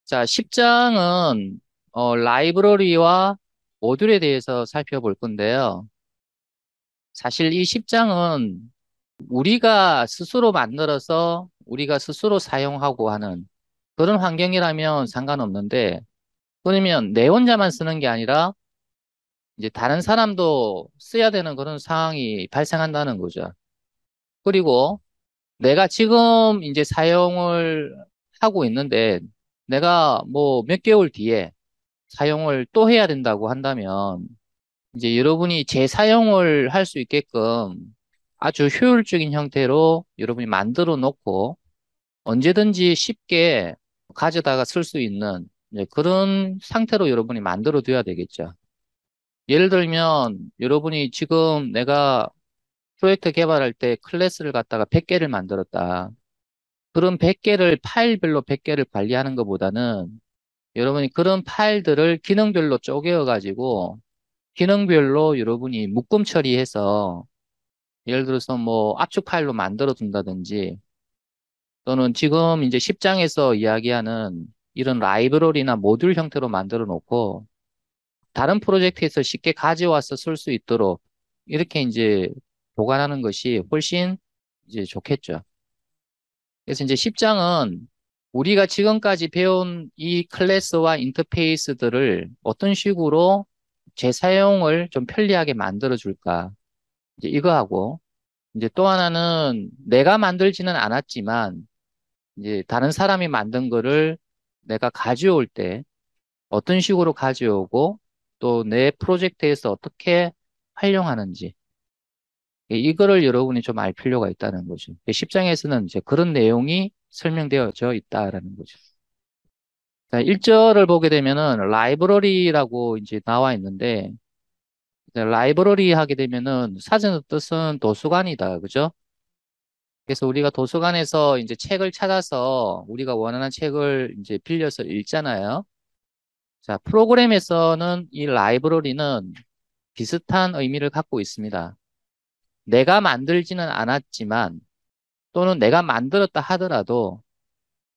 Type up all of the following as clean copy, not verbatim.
자, 10장은 라이브러리와 모듈에 대해서 살펴볼 건데요. 사실 이 10장은 우리가 스스로 만들어서 우리가 스스로 사용하고 하는 그런 환경이라면 상관없는데, 그러면 내 혼자만 쓰는 게 아니라 이제 다른 사람도 써야 되는 그런 상황이 발생한다는 거죠. 그리고 내가 지금 이제 사용을 하고 있는데, 내가 뭐 몇 개월 뒤에 사용을 또 해야 된다고 한다면 이제 여러분이 재사용을 할 수 있게끔 아주 효율적인 형태로 여러분이 만들어 놓고 언제든지 쉽게 가져다가 쓸 수 있는 이제 그런 상태로 여러분이 만들어 둬야 되겠죠. 예를 들면 여러분이 지금 내가 프로젝트 개발할 때 클래스를 갖다가 100개를 만들었다. 그런 100개를 파일별로 100개를 관리하는 것보다는 여러분이 그런 파일들을 기능별로 쪼개어 가지고 기능별로 여러분이 묶음 처리해서 예를 들어서 뭐 압축 파일로 만들어 둔다든지 또는 지금 이제 10장에서 이야기하는 이런 라이브러리나 모듈 형태로 만들어 놓고 다른 프로젝트에서 쉽게 가져와서 쓸 수 있도록 이렇게 이제 보관하는 것이 훨씬 이제 좋겠죠. 그래서 이제 10장은 우리가 지금까지 배운 이 클래스와 인터페이스들을 어떤 식으로 재사용을 좀 편리하게 만들어 줄까? 이제 이거하고 이제 또 하나는 내가 만들지는 않았지만 이제 다른 사람이 만든 거를 내가 가져올 때 어떤 식으로 가져오고 또 내 프로젝트에서 어떻게 활용하는지 이거를 여러분이 좀 알 필요가 있다는 거죠. 10장에서는 이제 그런 내용이 설명되어져 있다라는 거죠. 자, 1절을 보게 되면은 라이브러리라고 이제 나와 있는데 이제 라이브러리 하게 되면은 사전의 뜻은 도서관이다. 그죠? 그래서 우리가 도서관에서 이제 책을 찾아서 우리가 원하는 책을 이제 빌려서 읽잖아요. 자, 프로그램에서는 이 라이브러리는 비슷한 의미를 갖고 있습니다. 내가 만들지는 않았지만 또는 내가 만들었다 하더라도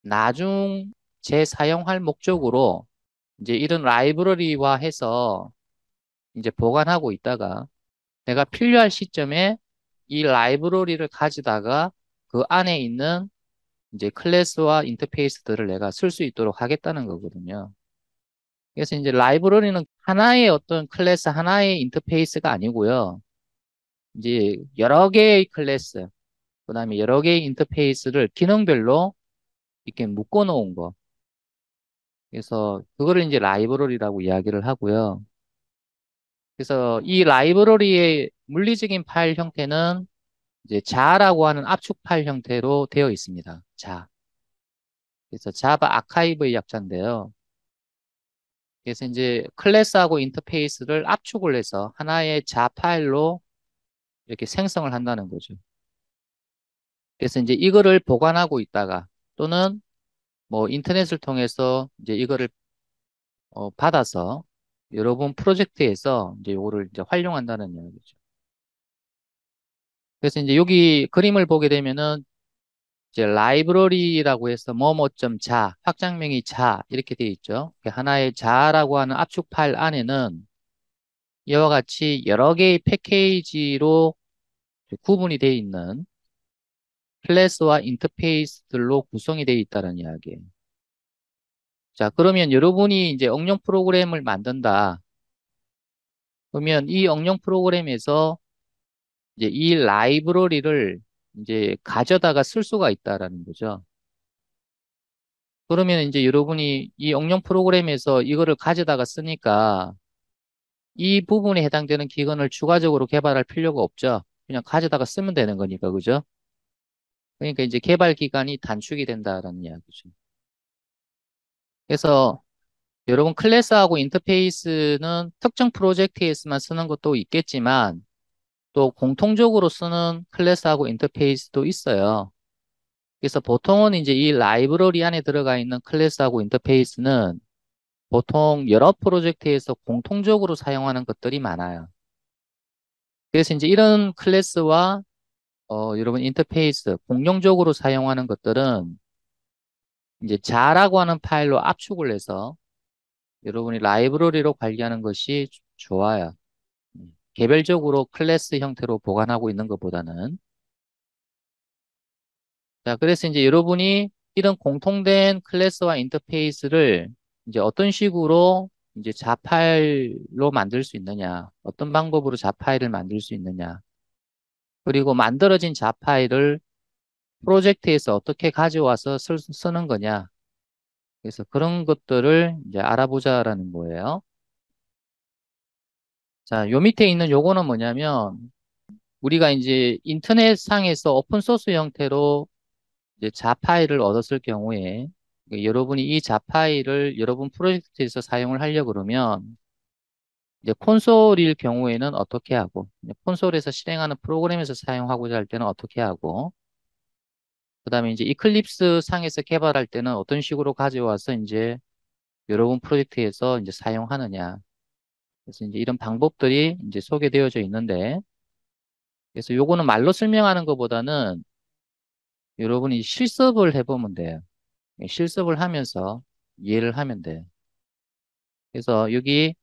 나중 재사용할 목적으로 이제 이런 라이브러리화 해서 이제 보관하고 있다가 내가 필요할 시점에 이 라이브러리를 가지다가 그 안에 있는 이제 클래스와 인터페이스들을 내가 쓸 수 있도록 하겠다는 거거든요. 그래서 이제 라이브러리는 하나의 어떤 클래스, 하나의 인터페이스가 아니고요. 이제 여러 개의 클래스, 그다음에 여러 개의 인터페이스를 기능별로 이렇게 묶어 놓은 거. 그래서 그거를 이제 라이브러리라고 이야기를 하고요. 그래서 이 라이브러리의 물리적인 파일 형태는 이제 자라고 하는 압축 파일 형태로 되어 있습니다. 자. 그래서 자바 아카이브의 약자인데요. 그래서 이제 클래스하고 인터페이스를 압축을 해서 하나의 자 파일로 이렇게 생성을 한다는 거죠. 그래서 이제 이거를 보관하고 있다가 또는 뭐 인터넷을 통해서 이제 이거를 받아서 여러분 프로젝트에서 이제 요거를 이제 활용한다는 이야기죠. 그래서 이제 여기 그림을 보게 되면은 이제 라이브러리라고 해서 뭐뭐.자 확장명이 자 이렇게 되어 있죠. 하나의 자라고 하는 압축 파일 안에는 이와 같이 여러 개의 패키지로 구분이 되어 있는 클래스와 인터페이스들로 구성이 되어 있다는 이야기예요. 자, 그러면 여러분이 이제 응용 프로그램을 만든다. 그러면 이 응용 프로그램에서 이제 이 라이브러리를 이제 가져다가 쓸 수가 있다라는 거죠. 그러면 이제 여러분이 이 응용 프로그램에서 이거를 가져다가 쓰니까 이 부분에 해당되는 기관을 추가적으로 개발할 필요가 없죠. 그냥 가져다가 쓰면 되는 거니까, 그죠? 그러니까 이제 개발 기간이 단축이 된다라는 이야기죠. 그래서 여러분 클래스하고 인터페이스는 특정 프로젝트에서만 쓰는 것도 있겠지만 또 공통적으로 쓰는 클래스하고 인터페이스도 있어요. 그래서 보통은 이제 이 라이브러리 안에 들어가 있는 클래스하고 인터페이스는 보통 여러 프로젝트에서 공통적으로 사용하는 것들이 많아요. 그래서 이제 이런 클래스와 여러분 인터페이스 공용적으로 사용하는 것들은 이제 자라고 하는 파일로 압축을 해서 여러분이 라이브러리로 관리하는 것이 좋아요. 개별적으로 클래스 형태로 보관하고 있는 것보다는. 자, 그래서 이제 여러분이 이런 공통된 클래스와 인터페이스를 이제 어떤 식으로 이제 자파일로 만들 수 있느냐, 어떤 방법으로 자파일을 만들 수 있느냐, 그리고 만들어진 자파일을 프로젝트에서 어떻게 가져와서 쓰는 거냐. 그래서 그런 것들을 이제 알아보자라는 거예요. 자, 요 밑에 있는 요거는 뭐냐면 우리가 이제 인터넷상에서 오픈소스 형태로 이제 자파일을 얻었을 경우에 여러분이 이 자파일을 여러분 프로젝트에서 사용을 하려고 그러면 이제 콘솔일 경우에는 어떻게 하고 이제 콘솔에서 실행하는 프로그램에서 사용하고자 할 때는 어떻게 하고 그다음에 이제 이클립스 상에서 개발할 때는 어떤 식으로 가져와서 이제 여러분 프로젝트에서 이제 사용하느냐. 그래서 이제 이런 방법들이 이제 소개되어져 있는데 그래서 요거는 말로 설명하는 것보다는 여러분이 실습을 해보면 돼요. 실습을 하면서 이해를 하면 돼요. 그래서 여기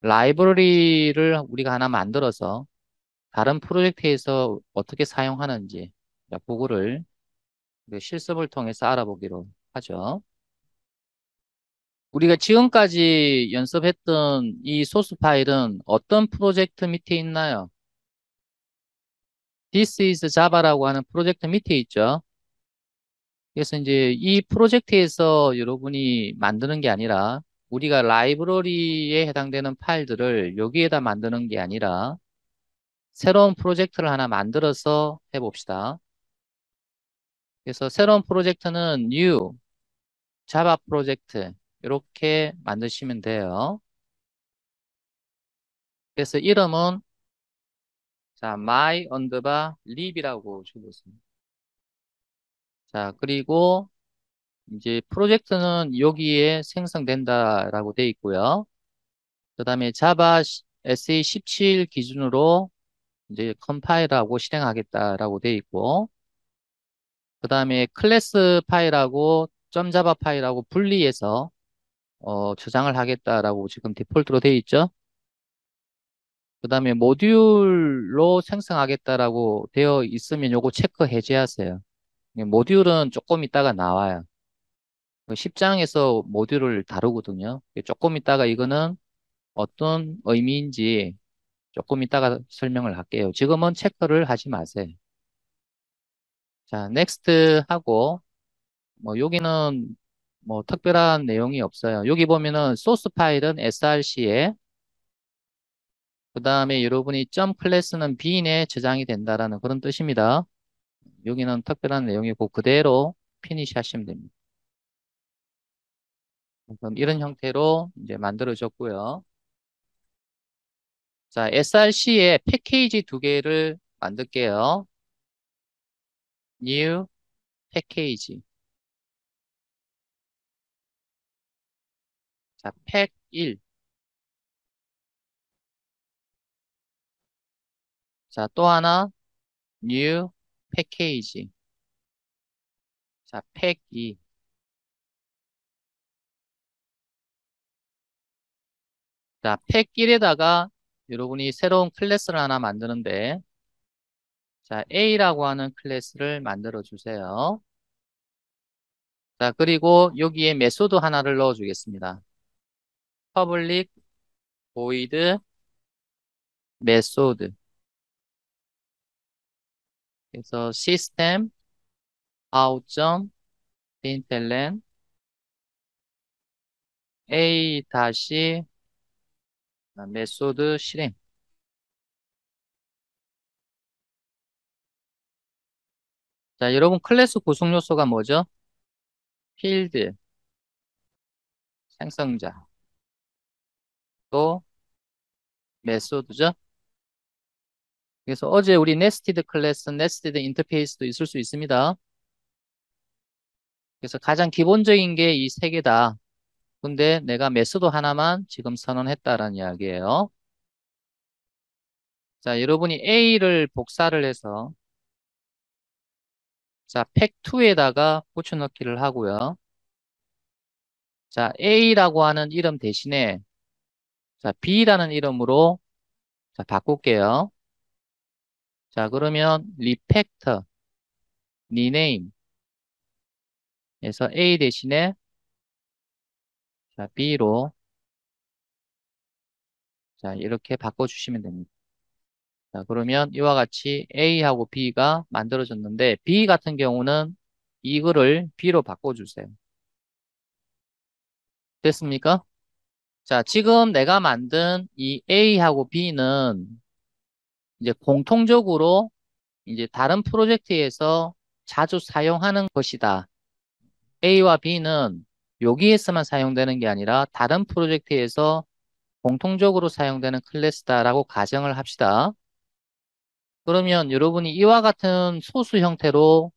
라이브러리를 우리가 하나 만들어서 다른 프로젝트에서 어떻게 사용하는지 그거를 그 실습을 통해서 알아보기로 하죠. 우리가 지금까지 연습했던 이 소스 파일은 어떤 프로젝트 밑에 있나요? This is Java라고 하는 프로젝트 밑에 있죠. 그래서 이제 이 프로젝트에서 여러분이 만드는 게 아니라 우리가 라이브러리에 해당되는 파일들을 여기에다 만드는 게 아니라 새로운 프로젝트를 하나 만들어서 해봅시다. 그래서 새로운 프로젝트는 new 자바 프로젝트 이렇게 만드시면 돼요. 그래서 이름은 자 my underbar lib이라고 주겠습니다. 자 그리고 이제 프로젝트는 여기에 생성된다라고 돼 있고요. 그다음에 자바 SE17 기준으로 이제 컴파일하고 실행하겠다라고 돼 있고 그다음에 클래스 파일하고 .java 파일하고 분리해서 저장을 하겠다라고 지금 디폴트로 돼 있죠. 그다음에 모듈로 생성하겠다라고 되어 있으면 요거 체크 해제하세요. 모듈은 조금 있다가 나와요. 10장에서 모듈을 다루거든요. 조금 있다가 이거는 어떤 의미인지 조금 이따가 설명을 할게요. 지금은 체크를 하지 마세요. 자, 넥스트 하고 뭐 여기는 뭐 특별한 내용이 없어요. 여기 보면은 소스 파일은 src에 그다음에 여러분이 점 클래스는 bin에 저장이 된다라는 그런 뜻입니다. 여기는 특별한 내용이고 그대로 피니시 하시면 됩니다. 그럼 이런 형태로 이제 만들어졌고요. 자, src에 패키지 두 개를 만들게요. new 패키지. 자, 팩 1. 자, 또 하나 new 패키지. 자, 팩 2. 자, 팩 1에다가 여러분이 새로운 클래스를 하나 만드는데 자, A라고 하는 클래스를 만들어 주세요. 자, 그리고 여기에 메소드 하나를 넣어 주겠습니다. public void method. 그래서 system out.println A 다시 메소드 실행. 자, 여러분 클래스 구성 요소가 뭐죠? 필드, 생성자, 또 메소드죠. 그래서 어제 우리 네스티드 클래스, 네스티드 인터페이스도 있을 수 있습니다. 그래서 가장 기본적인 게 이 세 개다. 근데 내가 메소드 하나만 지금 선언했다라는 이야기예요. 자, 여러분이 A를 복사를 해서 자, 팩2에다가 붙여넣기를 하고요. 자, A라고 하는 이름 대신에 자, B라는 이름으로 자, 바꿀게요. 자, 그러면 리팩터, 리네임에서 A 대신에 자, B로 자, 이렇게 바꿔주시면 됩니다. 자, 그러면 이와 같이 A하고 B가 만들어졌는데 B 같은 경우는 이거를 B로 바꿔주세요. 됐습니까? 자, 지금 내가 만든 이 A하고 B는 이제 공통적으로 이제 다른 프로젝트에서 자주 사용하는 것이다. A와 B는 여기에서만 사용되는 게 아니라 다른 프로젝트에서 공통적으로 사용되는 클래스다라고 가정을 합시다. 그러면 여러분이 이와 같은 소수 형태로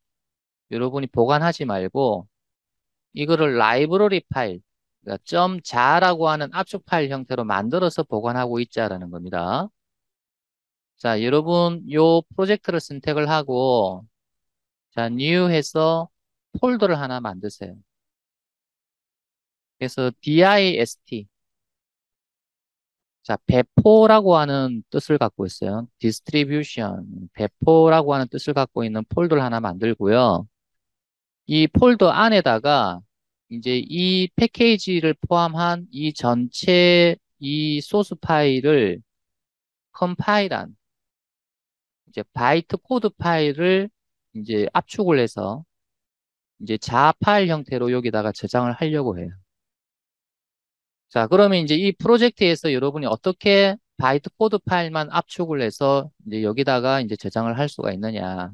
여러분이 보관하지 말고 이거를 라이브러리 파일, 그러니까 .jar라고 하는 압축 파일 형태로 만들어서 보관하고 있자라는 겁니다. 자, 여러분 요 프로젝트를 선택을 하고 자, new 해서 폴더를 하나 만드세요. 그래서 dist 자, 배포라고 하는 뜻을 갖고 있어요. distribution 배포라고 하는 뜻을 갖고 있는 폴더를 하나 만들고요. 이 폴더 안에다가 이제 이 패키지를 포함한 이 전체 이 소스 파일을 컴파일한 이제 바이트 코드 파일을 이제 압축을 해서 이제 자 파일 형태로 여기다가 저장을 하려고 해요. 자, 그러면 이제 이 프로젝트에서 여러분이 어떻게 바이트 코드 파일만 압축을 해서 이제 여기다가 이제 저장을 할 수가 있느냐.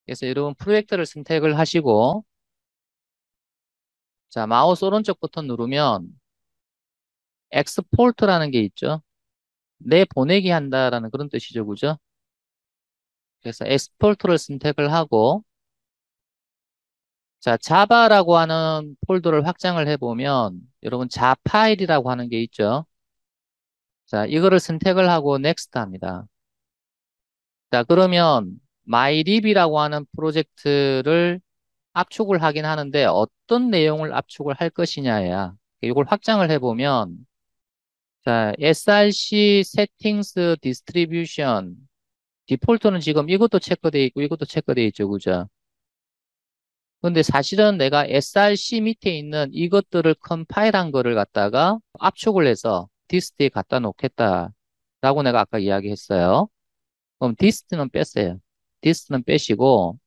그래서 여러분 프로젝트를 선택을 하시고 자, 마우스 오른쪽 버튼 누르면 엑스포트라는 게 있죠. 내보내기 한다라는 그런 뜻이죠. 그죠? 그래서 엑스포트를 선택을 하고 자, 자바라고 하는 폴더를 확장을 해보면 여러분 자 파일이라고 하는 게 있죠. 자, 이거를 선택을 하고 넥스트 합니다. 자, 그러면 마이립이라고 하는 프로젝트를 압축을 하긴 하는데 어떤 내용을 압축을 할 것이냐야. 이걸 확장을 해보면 자, src settings distribution 디폴트는 지금 이것도 체크되어 있고 이것도 체크되어 있죠. 그죠? 근데 사실은 내가 src 밑에 있는 이것들을 컴파일한 거를 갖다가 압축을 해서 디스트에 갖다 놓겠다라고 내가 아까 이야기했어요. 그럼 디스트는 뺐어요. 디스트는 빼시고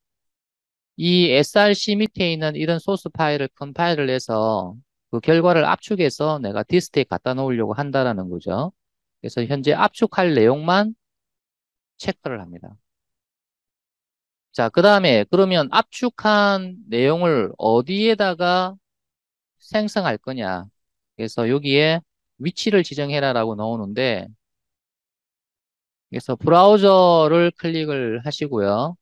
이 src 밑에 있는 이런 소스 파일을 컴파일을 해서 그 결과를 압축해서 내가 디스트에 갖다 놓으려고 한다라는 거죠. 그래서 현재 압축할 내용만 체크를 합니다. 자, 그 다음에 그러면 압축한 내용을 어디에다가 생성할 거냐. 그래서 여기에 위치를 지정해라라고 나오는데 그래서 브라우저를 클릭을 하시고요.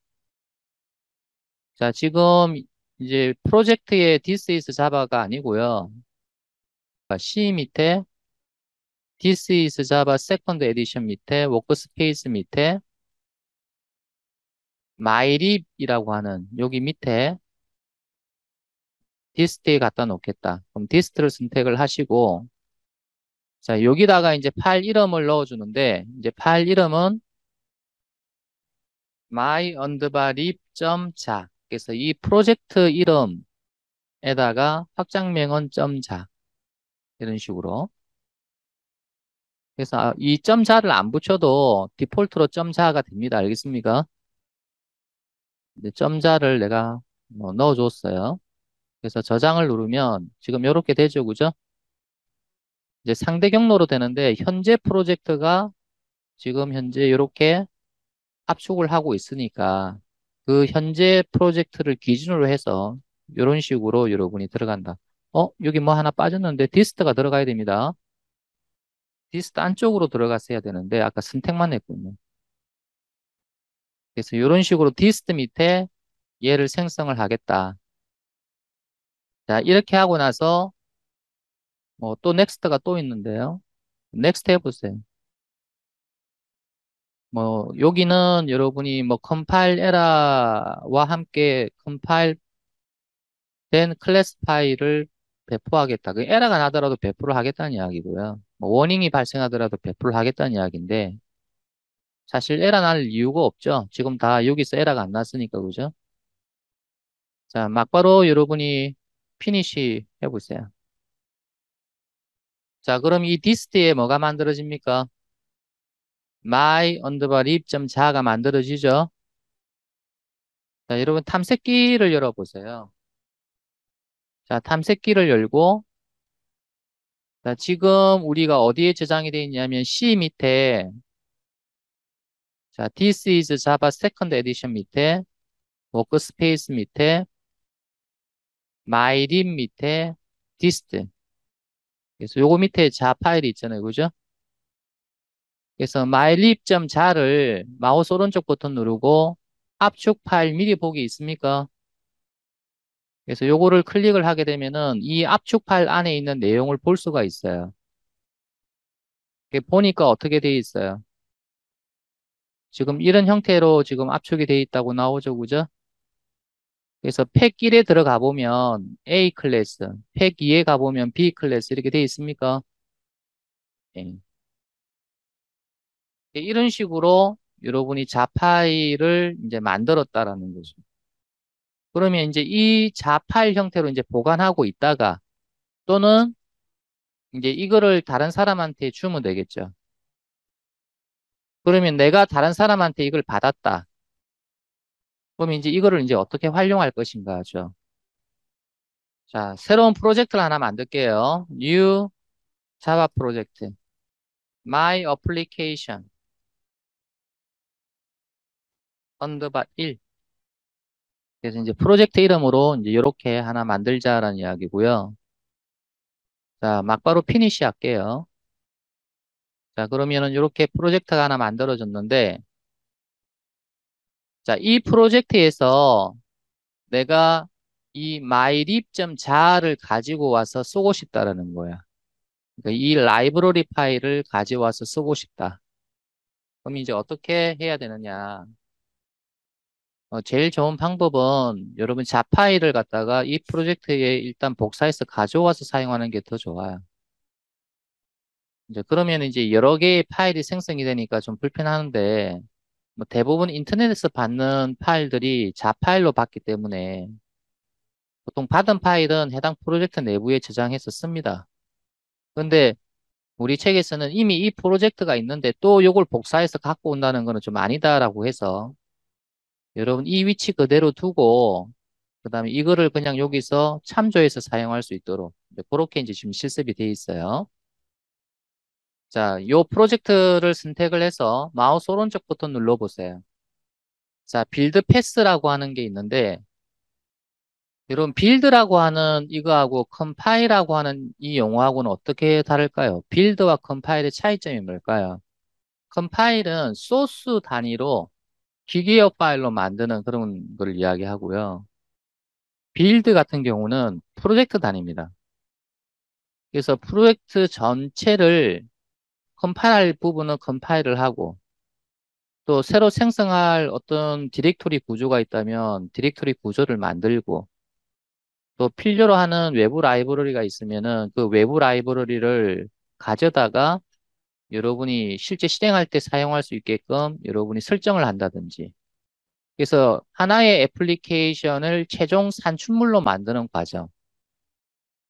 자, 지금 이제 프로젝트의 This is Java가 아니고요. 그러니까 C 밑에 This is Java Second Edition 밑에 워크스페이스 밑에 mylib이라고 하는 여기 밑에 dist에 갖다 놓겠다. 그럼 dist를 선택을 하시고 자, 여기다가 이제 파일 이름을 넣어주는데 이제 파일 이름은 my_lib.자 그래서 이 프로젝트 이름에다가 확장명은 .자 이런 식으로 그래서 이 .자를 안 붙여도 디폴트로 .자가 됩니다. 알겠습니까? 이제 .자를 내가 넣어줬어요. 그래서 저장을 누르면 지금 이렇게 되죠. 그죠? 이제 상대 경로로 되는데 현재 프로젝트가 지금 현재 이렇게 압축을 하고 있으니까 그 현재 프로젝트를 기준으로 해서 이런 식으로 여러분이 들어간다. 여기 뭐 하나 빠졌는데 디스트가 들어가야 됩니다. 디스트 안쪽으로 들어갔어야 되는데 아까 선택만 했군요. 그래서 이런 식으로 디스트 밑에 얘를 생성을 하겠다. 자, 이렇게 하고 나서 뭐 또 넥스트가 또 있는데요. 넥스트 해보세요. 뭐 여기는 여러분이 뭐 컴파일 에러와 함께 컴파일 then 클래스 파일을 배포하겠다. 그 에러가 나더라도 배포를 하겠다는 이야기고요. 뭐 워닝이 발생하더라도 배포를 하겠다는 이야기인데 사실 에러 날 이유가 없죠. 지금 다 여기서 에러가 안 났으니까 그죠? 자, 막바로 여러분이 피니시 해보세요. 자, 그럼 이 디스트에 뭐가 만들어집니까? my 언더바 lib.ja가 만들어지죠? 자, 여러분 탐색기를 열어보세요. 자, 탐색기를 열고 자, 지금 우리가 어디에 저장이 되어 있냐면 C 밑에 자, this is Java second edition 밑에 워크스페이스 밑에 mylib 밑에 dist 그래서 요거 밑에 자 파일이 있잖아요. 그죠? 그래서 mylib.jar을 마우스 오른쪽 버튼 누르고 압축 파일 미리 보기 있습니까? 그래서 요거를 클릭을 하게 되면은 이 압축 파일 안에 있는 내용을 볼 수가 있어요. 이게 보니까 어떻게 돼 있어요? 지금 이런 형태로 지금 압축이 돼 있다고 나오죠. 그죠? 그래서 팩 1에 들어가 보면 A 클래스, 팩 2에 가보면 B 클래스 이렇게 돼 있습니까? 예. 이런 식으로 여러분이 자파일을 이제 만들었다라는 거죠. 그러면 이제 이 자파일 형태로 이제 보관하고 있다가 또는 이제 이거를 다른 사람한테 주면 되겠죠. 그러면 내가 다른 사람한테 이걸 받았다. 그러면 이제 이거를 이제 어떻게 활용할 것인가 하죠. 자, 새로운 프로젝트를 하나 만들게요. New Java 프로젝트. My Application. 언더바 1. 그래서 이제 프로젝트 이름으로 이제 이렇게 하나 만들자라는 이야기고요. 자, 막바로 피니시 할게요. 자, 그러면은 이렇게 프로젝트가 하나 만들어졌는데, 자, 이 프로젝트에서 내가 이 mylib.jar를 가지고 와서 쓰고 싶다라는 거야. 그러니까 이 라이브러리 파일을 가져와서 쓰고 싶다. 그럼 이제 어떻게 해야 되느냐? 제일 좋은 방법은 여러분 자파일을 갖다가 이 프로젝트에 일단 복사해서 가져와서 사용하는 게 더 좋아요. 이제 그러면 이제 여러 개의 파일이 생성이 되니까 좀 불편한데 뭐 대부분 인터넷에서 받는 파일들이 자파일로 받기 때문에 보통 받은 파일은 해당 프로젝트 내부에 저장해서 씁니다. 근데 우리 책에서는 이미 이 프로젝트가 있는데 또 이걸 복사해서 갖고 온다는 거는 좀 아니다라고 해서 여러분 이 위치 그대로 두고 그다음에 이거를 그냥 여기서 참조해서 사용할 수 있도록 이제 그렇게 이제 지금 실습이 돼 있어요. 자, 요 프로젝트를 선택을 해서 마우스 오른쪽 버튼 눌러보세요. 자, 빌드 패스라고 하는 게 있는데 여러분 빌드라고 하는 이거하고 컴파일하고 하는 이 용어하고는 어떻게 다를까요? 빌드와 컴파일의 차이점이 뭘까요? 컴파일은 소스 단위로 기계어 파일로 만드는 그런 걸 이야기하고요. 빌드 같은 경우는 프로젝트 단위입니다. 그래서 프로젝트 전체를 컴파일할 부분은 컴파일을 하고 또 새로 생성할 어떤 디렉토리 구조가 있다면 디렉토리 구조를 만들고 또 필요로 하는 외부 라이브러리가 있으면은 그 외부 라이브러리를 가져다가 여러분이 실제 실행할 때 사용할 수 있게끔 여러분이 설정을 한다든지 그래서 하나의 애플리케이션을 최종 산출물로 만드는 과정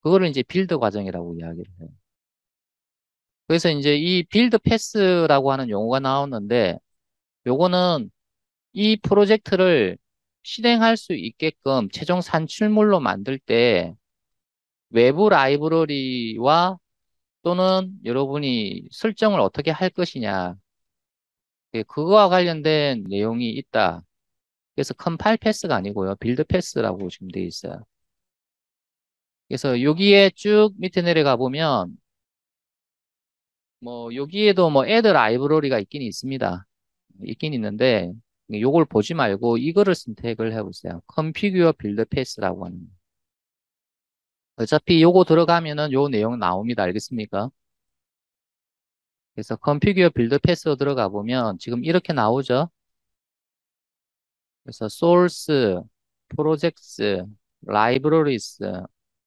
그거를 이제 빌드 과정이라고 이야기를 해요. 그래서 이제 이 빌드 패스라고 하는 용어가 나오는데 요거는 이 프로젝트를 실행할 수 있게끔 최종 산출물로 만들 때 외부 라이브러리와 또는 여러분이 설정을 어떻게 할 것이냐. 예, 그거와 관련된 내용이 있다. 그래서 컴파일 패스가 아니고요. 빌드 패스라고 지금 되어 있어요. 그래서 여기에 쭉 밑에 내려가 보면 뭐 여기에도 뭐 애드 라이브러리가 있긴 있습니다. 있긴 있는데 요걸 보지 말고 이거를 선택을 해보세요. Configure Build Pass라고 하는 거. 어차피 요거 들어가면은 요 내용 나옵니다. 알겠습니까? 그래서 Configure Build Pass로 들어가 보면 지금 이렇게 나오죠. 그래서 Source, Projects, libraries,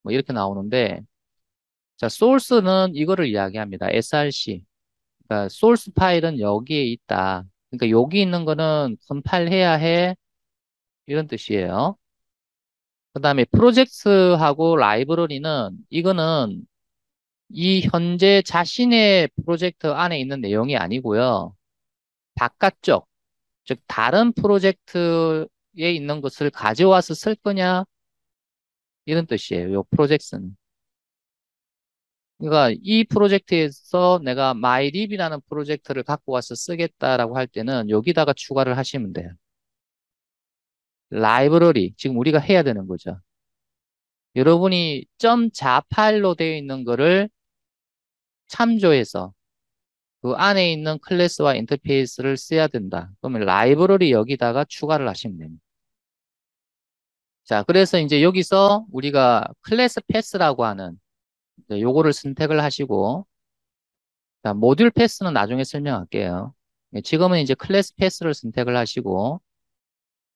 뭐 이렇게 나오는데, 자, source는 이거를 이야기합니다. src. 그러니까 source 파일은 여기에 있다. 그러니까 여기 있는 거는 컴파일 해야 해. 이런 뜻이에요. 그 다음에 프로젝트하고 라이브러리는 이거는 이 현재 자신의 프로젝트 안에 있는 내용이 아니고요. 바깥쪽, 즉 다른 프로젝트에 있는 것을 가져와서 쓸 거냐 이런 뜻이에요. 요 프로젝트는. 그러니까 이 프로젝트에서 내가 MyLib이라는 프로젝트를 갖고 와서 쓰겠다라고 할 때는 여기다가 추가를 하시면 돼요. 라이브러리, 지금 우리가 해야 되는 거죠. 여러분이 .자 파일로 되어 있는 거를 참조해서 그 안에 있는 클래스와 인터페이스를 써야 된다. 그러면 라이브러리 여기다가 추가를 하시면 됩니다. 자, 그래서 이제 여기서 우리가 클래스 패스라고 하는 이제 요거를 선택을 하시고, 자, 모듈 패스는 나중에 설명할게요. 예, 지금은 이제 클래스 패스를 선택을 하시고,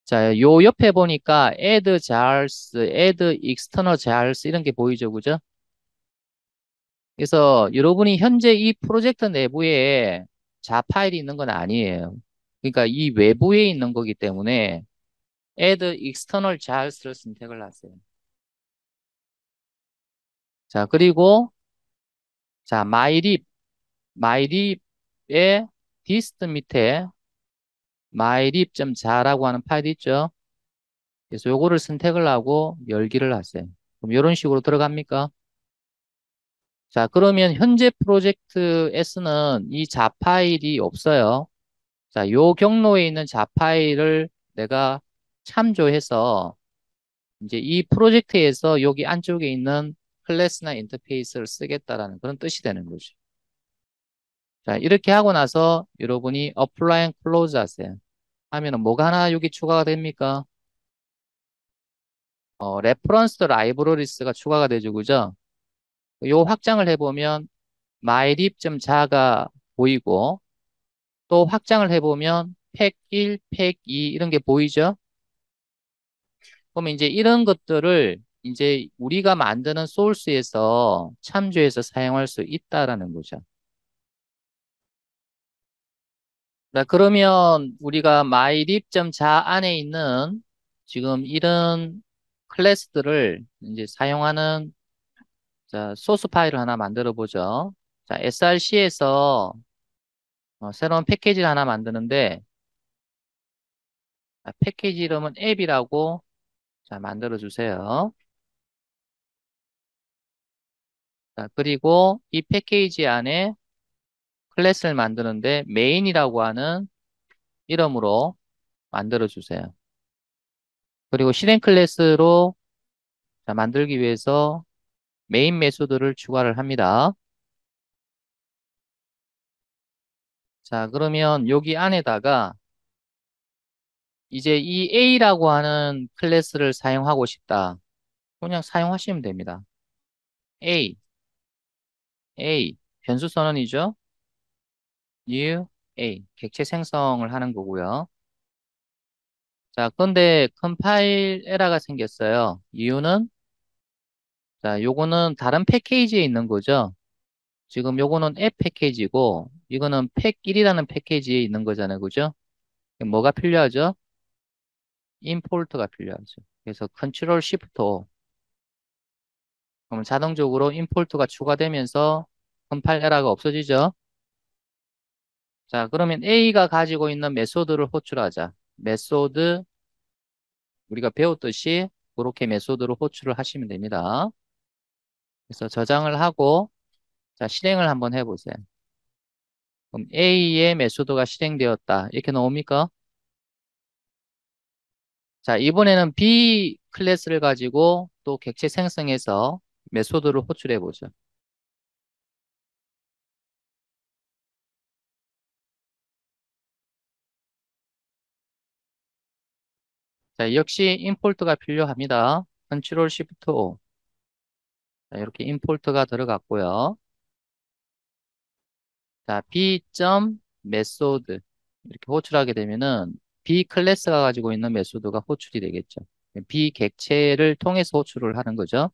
자, 요 옆에 보니까 add jars, add external jars 이런 게 보이죠, 그죠? 그래서 여러분이 현재 이 프로젝트 내부에 자 파일이 있는 건 아니에요. 그러니까 이 외부에 있는 거기 때문에 add external jars를 선택을 하세요. 자, 그리고 자, mylib의 dist 밑에 mylib.ja라고 하는 파일이 있죠. 그래서 요거를 선택을 하고 열기를 하세요. 그럼 이런 식으로 들어갑니까? 자, 그러면 현재 프로젝트 S는 이 자 파일이 없어요. 자, 요 경로에 있는 자 파일을 내가 참조해서 이제 이 프로젝트에서 여기 안쪽에 있는 클래스나 인터페이스를 쓰겠다라는 그런 뜻이 되는 거죠. 자, 이렇게 하고 나서 여러분이 apply and close 하세요. 하면은 뭐가 하나 여기 추가가 됩니까? reference libraries가 추가가 되죠, 그죠? 요 확장을 해보면 mylib.ja가 보이고 또 확장을 해보면 팩 1, 팩 2 이런 게 보이죠? 그러면 이제 이런 것들을 이제 우리가 만드는 소스에서 참조해서 사용할 수 있다라는 거죠. 자, 그러면 우리가 mylib.자 안에 있는 지금 이런 클래스들을 이제 사용하는 자, 소스 파일을 하나 만들어 보죠. 자, src에서 새로운 패키지를 하나 만드는데 패키지 이름은 앱이라고 자, 만들어 주세요. 자, 그리고 이 패키지 안에 클래스를 만드는데 메인이라고 하는 이름으로 만들어 주세요. 그리고 실행 클래스로 자, 만들기 위해서 메인 메소드를 추가를 합니다. 자, 그러면 여기 안에다가 이제 이 A라고 하는 클래스를 사용하고 싶다. 그냥 사용하시면 됩니다. A, A, 변수 선언이죠. new, A, 객체 생성을 하는 거고요. 자, 그런데 컴파일 에러가 생겼어요. 이유는 자, 요거는 다른 패키지에 있는 거죠. 지금 요거는 앱 패키지고 이거는 팩1이라는 패키지에 있는 거잖아요. 그죠? 뭐가 필요하죠? 임포트가 필요하죠. 그래서 컨트롤 시프트 O. 그러면 자동적으로 임포트가 추가되면서 컴파일 에러가 없어지죠. 자, 그러면 A가 가지고 있는 메소드를 호출하자. 메소드 우리가 배웠듯이 그렇게 메소드를 호출을 하시면 됩니다. 그래서 저장을 하고 자, 실행을 한번 해보세요. 그럼 A의 메소드가 실행되었다. 이렇게 나옵니까? 자, 이번에는 B 클래스를 가지고 또 객체 생성해서 메소드를 호출해 보죠. 자, 역시 임포트가 필요합니다. 컨트롤 시프트 O. 자, 이렇게 임포트가 들어갔고요. 자, B 점 메소드 이렇게 호출하게 되면은 B 클래스가 가지고 있는 메소드가 호출이 되겠죠. 비객체를 통해서 호출을 하는 거죠.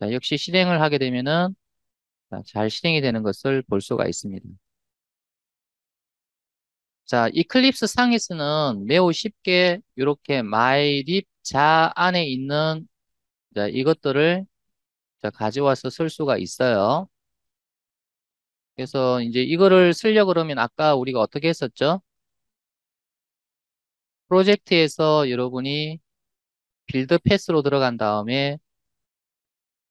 자, 역시 실행을 하게 되면은 자, 잘 실행이 되는 것을 볼 수가 있습니다. 자, 이클립스 상에서는 매우 쉽게 이렇게 mylib 자 안에 있는 자, 이것들을 자, 가져와서 쓸 수가 있어요. 그래서 이제 이거를 쓰려고 그러면 아까 우리가 어떻게 했었죠? 프로젝트에서 여러분이 빌드 패스로 들어간 다음에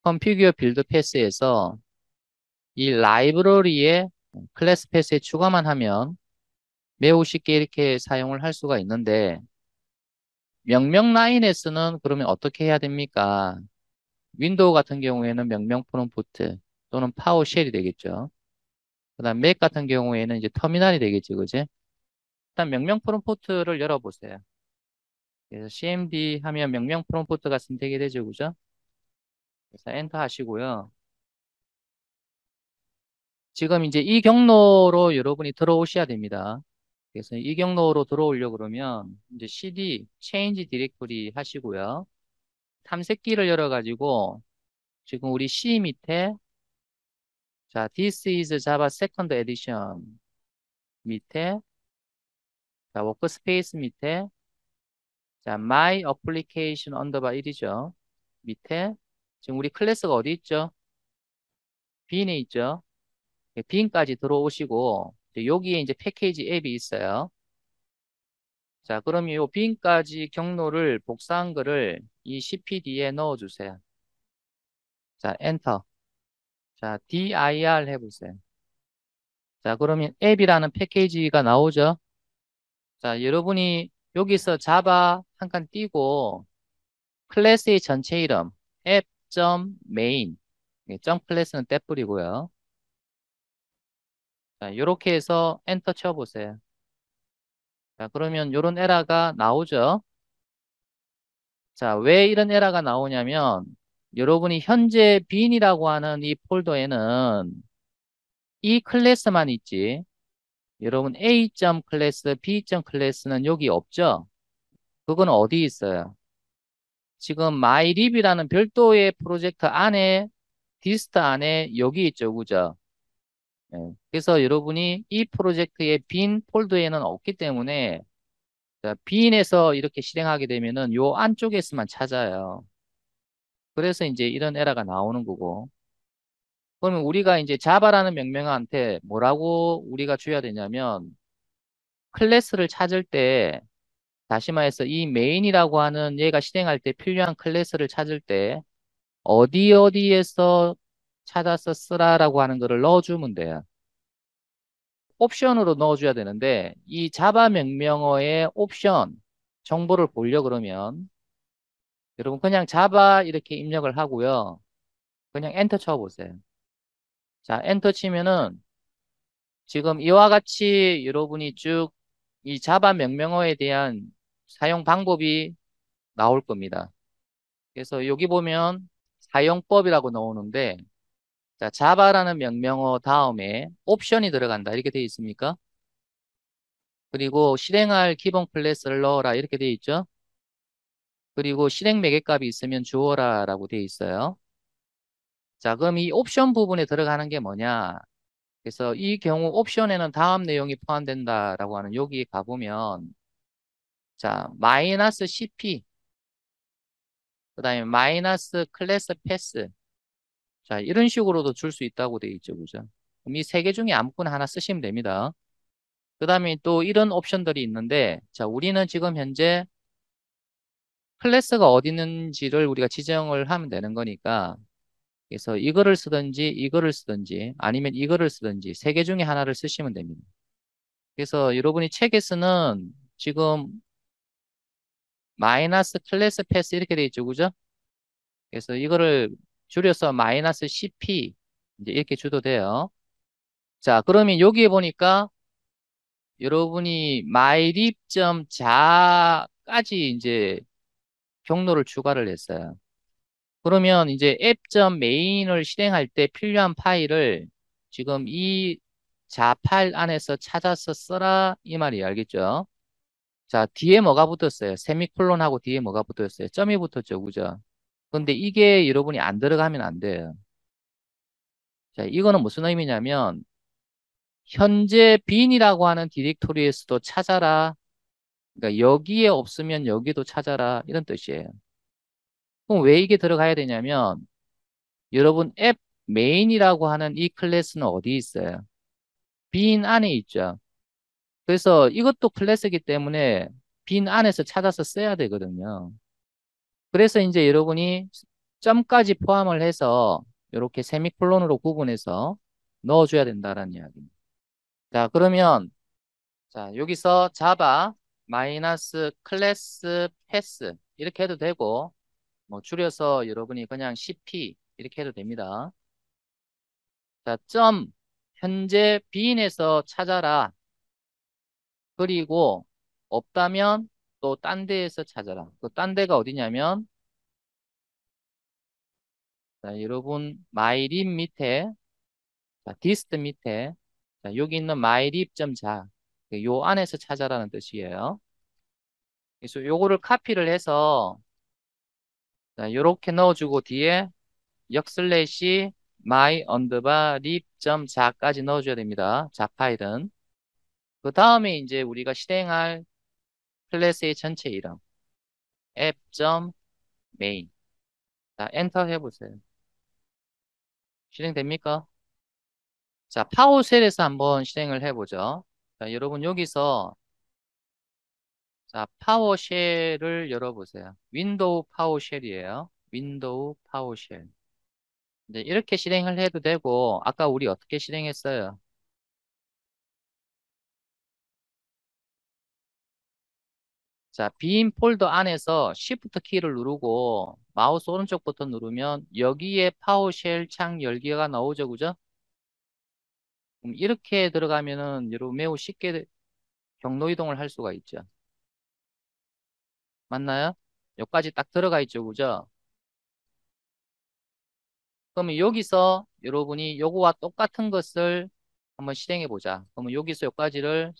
configure 빌드 패스에서 이 라이브러리에 클래스 패스에 추가만 하면 매우 쉽게 이렇게 사용을 할 수가 있는데 명령 라인에서는 그러면 어떻게 해야 됩니까? 윈도우 같은 경우에는 명령 프롬프트 또는 파워쉘이 되겠죠. 그다음 맥 같은 경우에는 이제 터미널이 되겠지, 그지? 일단 명령 프롬프트를 열어보세요. 그래서 cmd 하면 명령 프롬프트가 선택이 되죠, 그죠? 그래서 엔터 하시고요. 지금 이제 이 경로로 여러분이 들어오셔야 됩니다. 그래서 이 경로로 들어오려고 그러면 이제 cd change directory 하시고요. 탐색기를 열어가지고 지금 우리 C 밑에 자 this is Java second edition 밑에 자 워크스페이스 밑에 자 my application underbar 1이죠. 밑에 지금 우리 클래스가 어디 있죠? 빈에 있죠. 빈까지 들어오시고 이제 여기에 이제 패키지 앱이 있어요. 자 그러면 이 빈까지 경로를 복사한 거를 이 cpd에 넣어주세요. 자 엔터. 자 dir 해보세요. 자 그러면 앱이라는 패키지가 나오죠. 자 여러분이 여기서 자바 한 칸 띄고 클래스의 전체 이름 app.main 점 클래스는 떼뿌리고요. 자 이렇게 해서 엔터 쳐보세요. 자 그러면 이런 에러가 나오죠. 자 왜 이런 에러가 나오냐면 여러분이 현재 빈이라고 하는 이 폴더에는 이 클래스만 있지 여러분 A.클래스, B.클래스는 여기 없죠? 그건 어디 있어요? 지금 mylib이라는 별도의 프로젝트 안에 디스트 안에 여기 있죠, 그죠? 예. 그래서 여러분이 이 프로젝트의 빈 폴더에는 없기 때문에 자, 빈에서 이렇게 실행하게 되면은 요 안쪽에서만 찾아요. 그래서 이제 이런 에러가 나오는 거고. 그러면 우리가 이제 자바라는 명령어한테 뭐라고 우리가 줘야 되냐면 클래스를 찾을 때 다시 말해서 이 메인이라고 하는 얘가 실행할 때 필요한 클래스를 찾을 때 어디 어디에서 찾아서 쓰라라고 하는 거를 넣어주면 돼요. 옵션으로 넣어줘야 되는데 이 자바 명령어의 옵션 정보를 보려 그러면 여러분 그냥 자바 이렇게 입력을 하고요. 그냥 엔터 쳐보세요. 자, 엔터 치면은 지금 이와 같이 여러분이 쭉 이 자바 명령어에 대한 사용 방법이 나올 겁니다. 그래서 여기 보면 사용법이라고 나오는데 자, 자바라는 명령어 다음에 옵션이 들어간다. 이렇게 되어 있습니까? 그리고 실행할 기본 클래스를 넣어라. 이렇게 되어 있죠? 그리고 실행 매개값이 있으면 주어라 라고 되어 있어요. 자, 그럼 이 옵션 부분에 들어가는 게 뭐냐? 그래서 이 경우 옵션에는 다음 내용이 포함된다라고 하는 여기 가보면 자, 마이너스 CP 그 다음에 마이너스 클래스 패스 자, 이런 식으로도 줄 수 있다고 되어 있죠. 그죠? 그럼 이 세 개 중에 아무거나 하나 쓰시면 됩니다. 그 다음에 또 이런 옵션들이 있는데 자, 우리는 지금 현재 클래스가 어디 있는지를 우리가 지정을 하면 되는 거니까 그래서 이거를 쓰든지 이거를 쓰든지 아니면 이거를 쓰든지 세 개 중에 하나를 쓰시면 됩니다. 그래서 여러분이 책에서는 지금 마이너스 클래스 패스 이렇게 돼 있죠. 그죠? 그래서 이거를 줄여서 마이너스 CP 이제 이렇게 줘도 돼요. 자, 그러면 여기에 보니까 여러분이 mylib.ja까지 이제 경로를 추가를 했어요. 그러면 이제 app.main을 실행할 때 필요한 파일을 지금 이 자 파일 안에서 찾아서 써라 이 말이 알겠죠? 자, 뒤에 뭐가 붙었어요? 세미콜론하고 뒤에 뭐가 붙었어요? 점이 붙었죠, 그죠? 근데 이게 여러분이 안 들어가면 안 돼요. 자, 이거는 무슨 의미냐면 현재 빈이라고 하는 디렉토리에서도 찾아라. 그러니까 여기에 없으면 여기도 찾아라. 이런 뜻이에요. 그럼 왜 이게 들어가야 되냐면 여러분 앱 메인이라고 하는 이 클래스는 어디 있어요? 빈 안에 있죠. 그래서 이것도 클래스이기 때문에 빈 안에서 찾아서 써야 되거든요. 그래서 이제 여러분이 점까지 포함을 해서 이렇게 세미콜론으로 구분해서 넣어줘야 된다는 이야기입니다. 자, 그러면 자, 여기서 자바 마이너스 클래스 패스 이렇게 해도 되고 뭐 줄여서 여러분이 그냥 CP 이렇게 해도 됩니다. 자, 점 현재 빈에서 찾아라. 그리고 없다면 또 딴 데에서 찾아라. 그 딴 데가 어디냐면 자, 여러분 마이립 밑에 자, 디스트 밑에 자, 여기 있는 마이립.자 요 안에서 찾아라는 뜻이에요. 그래서 요거를 카피를 해서 자, 요렇게 넣어주고 뒤에 역슬래시 my 언더바 립.자까지 넣어줘야 됩니다. 자 파일은. 그 다음에 이제 우리가 실행할 클래스의 전체 이름 app.main. 자, 엔터 해보세요. 실행됩니까? 자, 파워쉘에서 한번 실행을 해보죠. 자, 여러분 여기서 자, 파워쉘을 열어보세요. 윈도우 파워쉘이에요. 윈도우 파워쉘. 이제 이렇게 실행을 해도 되고 아까 우리 어떻게 실행했어요? 자, 빈 폴더 안에서 Shift 키를 누르고 마우스 오른쪽 버튼 누르면 여기에 파워쉘 창 열기가 나오죠, 그죠? 그럼 이렇게 들어가면은 여러분 매우 쉽게 경로 이동을 할 수가 있죠. 맞나요? 여기까지 딱 들어가 있죠, 그죠? 그러면 여기서 여러분이 요거와 똑같은 것을 한번 실행해 보자. 그러면 여기서 여기까지를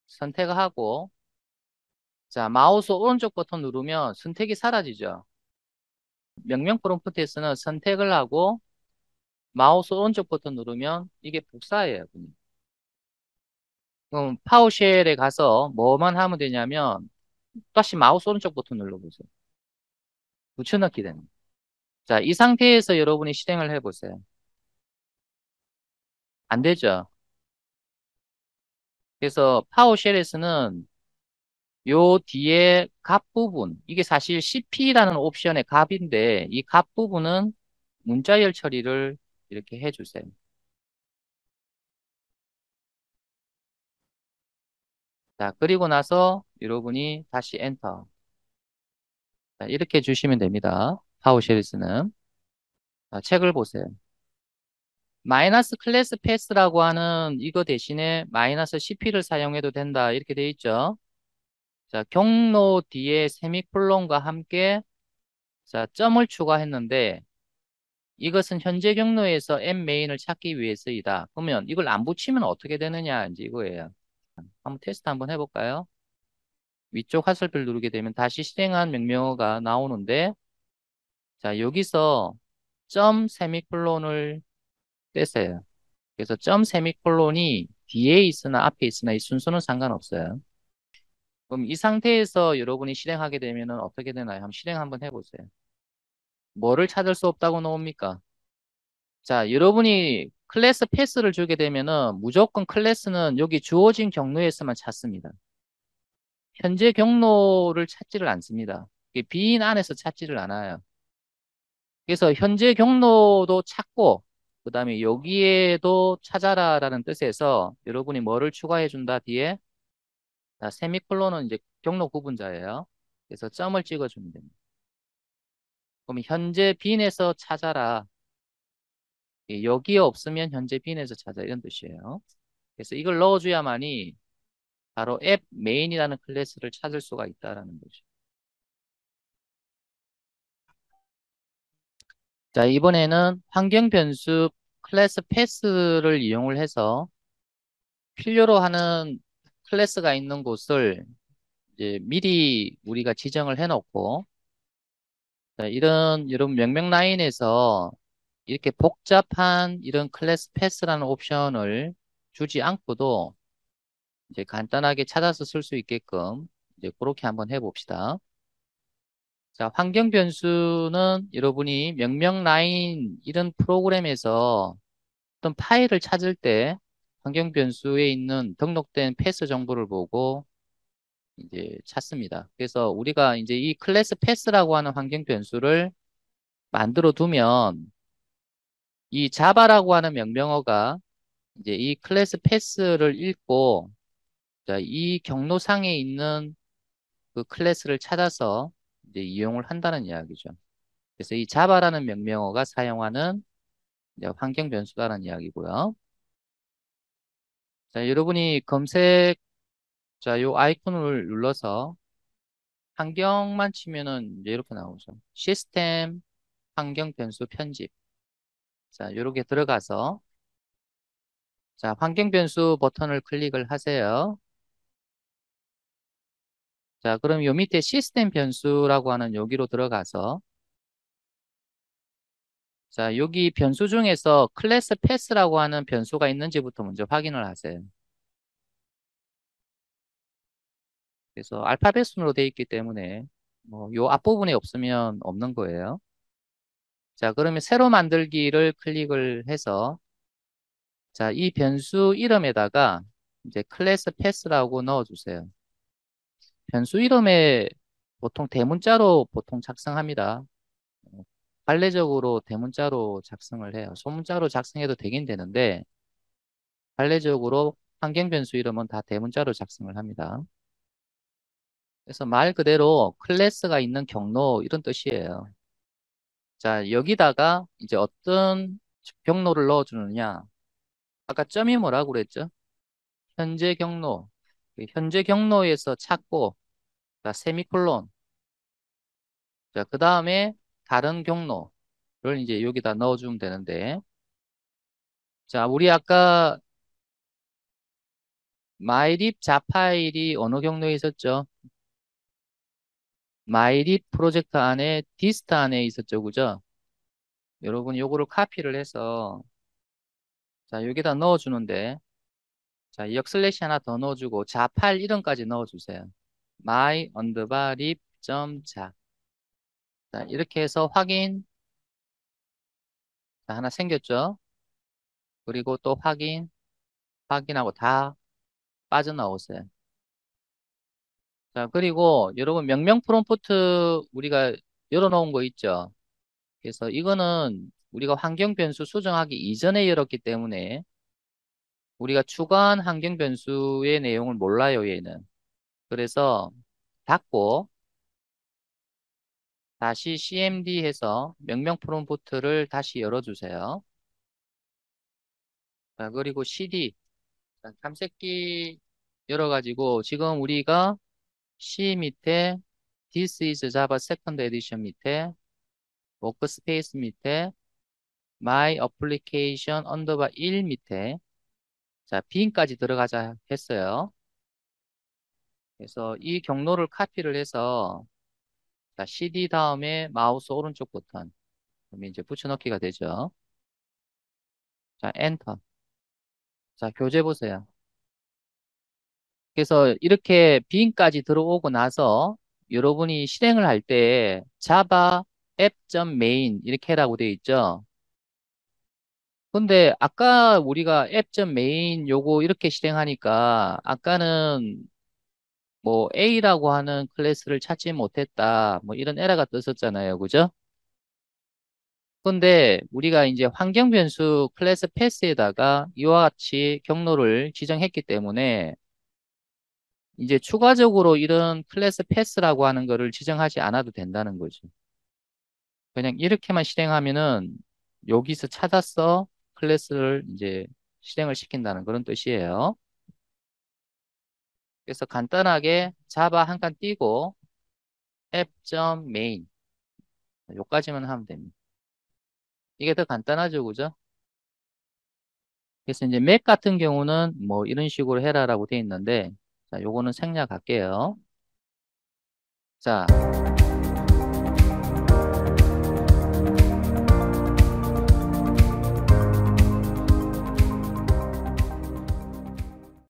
선택하고 자, 마우스 오른쪽 버튼 누르면 선택이 사라지죠. 명령 프롬프트에서는 선택을 하고 마우스 오른쪽 버튼 누르면 이게 복사예요. 그냥. 그럼 파워쉘에 가서 뭐만 하면 되냐면 다시 마우스 오른쪽 버튼 눌러보세요. 붙여넣기 됩니다. 자, 이 상태에서 여러분이 실행을 해보세요. 안 되죠. 그래서 파워쉘에서는 요 뒤에 값 부분, 이게 사실 CP라는 옵션의 값인데 이 값 부분은 문자열 처리를 이렇게 해주세요. 자, 그리고 나서 여러분이 다시 엔터. 자, 이렇게 주시면 됩니다. 파워쉘에서는. 자, 책을 보세요. 마이너스 클래스 패스라고 하는 이거 대신에 마이너스 CP를 사용해도 된다. 이렇게 돼 있죠. 자, 경로 뒤에 세미콜론과 함께 자, 점을 추가했는데 이것은 현재 경로에서 m 메인을 찾기 위해서이다. 그러면 이걸 안 붙이면 어떻게 되느냐 이제 이거예요. 한번 테스트 한번 해볼까요? 위쪽 화살표를 누르게 되면 다시 실행한 명령어가 나오는데 자, 여기서 점 세미콜론을 떼세요. 그래서 점 세미콜론이 뒤에 있으나 앞에 있으나 이 순서는 상관없어요. 그럼 이 상태에서 여러분이 실행하게 되면 어떻게 되나요? 한번 실행 한번 해보세요. 뭐를 찾을 수 없다고 나옵니까? 자, 여러분이 클래스 패스를 주게 되면은 무조건 클래스는 여기 주어진 경로에서만 찾습니다. 현재 경로를 찾지를 않습니다. 빈 안에서 찾지를 않아요. 그래서 현재 경로도 찾고 그다음에 여기에도 찾아라라는 뜻에서 여러분이 뭐를 추가해 준다 뒤에 자, 세미콜론은 이제 경로 구분자예요. 그래서 점을 찍어 주면 됩니다. 그럼 현재 빈에서 찾아라. 여기에 없으면 현재 빈에서 찾아 이런 뜻이에요. 그래서 이걸 넣어줘야만이 바로 앱 메인이라는 클래스를 찾을 수가 있다라는 거죠. 자, 이번에는 환경 변수 클래스 패스를 이용을 해서 필요로 하는 클래스가 있는 곳을 이제 미리 우리가 지정을 해놓고, 자, 이런 명령 라인에서 이렇게 복잡한 이런 클래스 패스라는 옵션을 주지 않고도 이제 간단하게 찾아서 쓸 수 있게끔 이제 그렇게 한번 해봅시다. 자, 환경 변수는 여러분이 명령 라인 이런 프로그램에서 어떤 파일을 찾을 때 환경 변수에 있는 등록된 패스 정보를 보고 이제 찾습니다. 그래서 우리가 이제 이 클래스 패스라고 하는 환경 변수를 만들어 두면 이 자바라고 하는 명령어가 이제 이 클래스 패스를 읽고 자, 이 경로상에 있는 그 클래스를 찾아서 이제 이용을 한다는 이야기죠. 그래서 이 자바라는 명령어가 사용하는 이제 환경 변수다라는 이야기고요. 자, 여러분이 검색 자, 요 아이콘을 눌러서 환경만 치면은 이제 이렇게 나오죠. 시스템 환경 변수 편집. 자, 요렇게 들어가서 자, 환경 변수 버튼을 클릭을 하세요. 자, 그럼 요 밑에 시스템 변수라고 하는 여기로 들어가서 자, 여기 변수 중에서 클래스 패스라고 하는 변수가 있는지부터 먼저 확인을 하세요. 그래서 알파벳 순으로 되어 있기 때문에 뭐 요 앞부분에 없으면 없는 거예요. 자, 그러면 새로 만들기를 클릭을 해서 자, 이 변수 이름에다가 이제 클래스 패스라고 넣어주세요. 변수 이름에 보통 대문자로 보통 작성합니다. 관례적으로 대문자로 작성을 해요. 소문자로 작성해도 되긴 되는데 관례적으로 환경 변수 이름은 다 대문자로 작성을 합니다. 그래서 말 그대로 클래스가 있는 경로 이런 뜻이에요. 자, 여기다가 이제 어떤 경로를 넣어주느냐. 아까 점이 뭐라고 그랬죠? 현재 경로. 그 현재 경로에서 찾고, 자, 세미콜론. 자, 그 다음에 다른 경로를 이제 여기다 넣어주면 되는데, 자, 우리 아까 마이립 자파일이 어느 경로에 있었죠? 마이립 프로젝트 안에 디스트 안에 있었죠, 그죠? 여러분 요거를 카피를 해서 자, 여기다 넣어주는데, 자, 역슬래시 하나 더 넣어주고 자파일 이름까지 넣어주세요. my underbar lib 자, 자, 이렇게 해서 확인 자, 하나 생겼죠? 그리고 또 확인하고 다 빠져나오세요. 자, 그리고 여러분 명령 프롬프트 우리가 열어놓은 거 있죠? 그래서 이거는 우리가 환경 변수 수정하기 이전에 열었기 때문에 우리가 추가한 환경 변수의 내용을 몰라요, 얘는. 그래서 닫고 다시 cmd 해서 명령 프롬프트를 다시 열어주세요. 자, 그리고 cd 자, 탐색기 열어가지고 지금 우리가 C 밑에 This is Java Second Edition 밑에 워크스페이스 밑에 My Application 언더바 1 밑에 자, 빈까지 들어가자 했어요. 그래서 이 경로를 카피를 해서 자, CD 다음에 마우스 오른쪽 버튼 그러면 이제 붙여넣기가 되죠. 자, 엔터. 자, 교재 보세요. 그래서 이렇게 빈까지 들어오고 나서 여러분이 실행을 할 때 java app.main 이렇게 해라고 되어 있죠. 근데 아까 우리가 app.main 요거 이렇게 실행하니까 아까는 뭐 A라고 하는 클래스를 찾지 못했다. 뭐 이런 에러가 떴었잖아요. 그죠? 근데 우리가 이제 환경 변수 클래스 패스에다가 이와 같이 경로를 지정했기 때문에 이제 추가적으로 이런 클래스 패스라고 하는 거를 지정하지 않아도 된다는 거죠. 그냥 이렇게만 실행하면은 여기서 찾아서 클래스를 이제 실행을 시킨다는 그런 뜻이에요. 그래서 간단하게 자바 한 칸 띄고 app.main 요까지만 하면 됩니다. 이게 더 간단하죠, 그죠? 그래서 이제 맥 같은 경우는 뭐 이런 식으로 해라라고 돼 있는데 자, 요거는 생략할게요. 자,